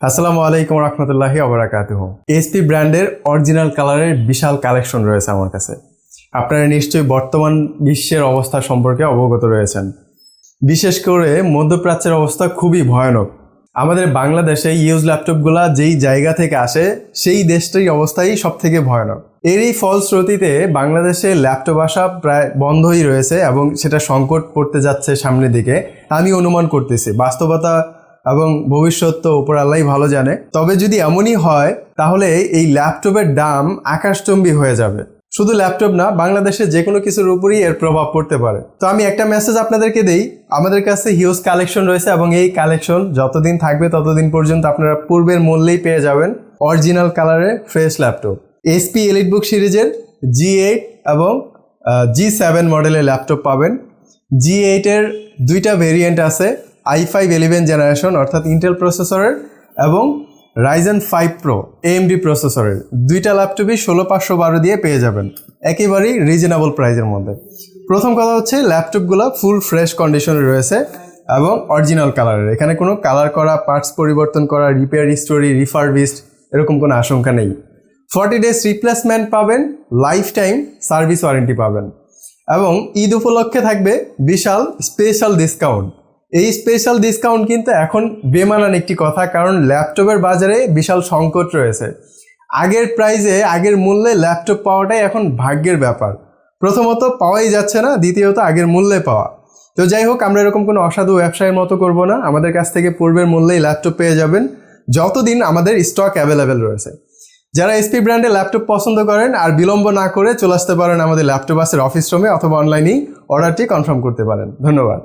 আসসালামু আলাইকুম রহমতুল্লাহি ওবারাকাতুহু। এসপি ব্র্যান্ডের অরিজিনাল কালারের বিশাল কালেকশন রয়েছে আমার কাছে। আপনারা নিশ্চয়ই বর্তমান বিশ্বের অবস্থা সম্পর্কে অবগত রয়েছেন। বিশেষ করে মধ্যপ্রাচ্যের অবস্থা খুবই ভয়ানক। আমাদের বাংলাদেশে ইউজ ল্যাপটপগুলা যেই জায়গা থেকে আসে সেই দেশটাই অবস্থাই সব থেকে ভয়ানক। এরই ফলশ্রুতিতে বাংলাদেশে ল্যাপটপ আসা প্রায় বন্ধই রয়েছে এবং সেটা সংকট পড়তে যাচ্ছে সামনের দিকে। আমি অনুমান করতেছি, বাস্তবতা এবং ভবিষ্যৎ তো উপর আল্লাহই ভালো জানে। তবে যদি এমনই হয় তাহলে এই ল্যাপটপের দাম আকাশচম্বী হয়ে যাবে। শুধু ল্যাপটপ না, বাংলাদেশে যে কোনো কিছুর উপরই এর প্রভাব পড়তে পারে। তো আমি একটা মেসেজ আপনাদেরকে দেই, আমাদের কাছে হিউজ কালেকশন রয়েছে এবং এই কালেকশন যতদিন থাকবে ততদিন পর্যন্ত আপনারা পূর্বের মূল্যেই পেয়ে যাবেন অরিজিনাল কালারের ফ্রেশ ল্যাপটপ। এসপি এলিটবুক সিরিজের G8 এবং G7 মডেলের ল্যাপটপ পাবেন। G8 এর দুইটা ভেরিয়েন্ট আছে, i5 11 জেনারেশন অর্থাৎ ইন্টেল প্রসেসরের এবং Ryzen 5 Pro AMD প্রসেসরের। দুইটা ল্যাপটপই 16512 দিয়ে পেয়ে যাবেন একেবারেই রিজনেবল প্রাইসের মধ্যে। প্রথম কথা হচ্ছে ল্যাপটপগুলো ফুল ফ্রেশ কন্ডিশনে রয়েছে এবং অরিজিনাল কালারের। এখানে কোনো কালার করা, পার্টস পরিবর্তন করা, রিপেয়ার হিস্টোরি, রিফারবিশড এরকম কোনো আশঙ্কা নেই। 40 ডেজ রিপ্লেসমেন্ট পাবেন, লাইফ টাইম সার্ভিস ওয়ারেন্টি পাবেন এবং ঈদ উপলক্ষে থাকবে বিশাল স্পেশাল ডিসকাউন্ট। এই স্পেশাল ডিসকাউন্ট কিন্তু এখন বেমানান একটি কথা, কারণ ল্যাপটপের বাজারে বিশাল সংকট রয়েছে। আগের প্রাইসে আগের মূল্যে ল্যাপটপ পাওয়াটাই এখন ভাগ্যের ব্যাপার। প্রথমত পাওয়াই যাচ্ছে না, দ্বিতীয়ত আগের মূল্যে পাওয়া। তো যাই হোক, আমরা এরকম কোনো অসাধু ব্যবসায়ের মতো করব না। আমাদের কাছ থেকে পূর্বের মূল্যেই ল্যাপটপ পেয়ে যাবেন যতদিন আমাদের স্টক অ্যাভেলেবেল রয়েছে। যারা এসপি ব্র্যান্ডের ল্যাপটপ পছন্দ করেন আর বিলম্ব না করে চলে আসতে পারেন আমাদের ল্যাপটপ আসের অফিস রুমে অথবা অনলাইনেই অর্ডারটি কনফার্ম করতে পারেন। ধন্যবাদ।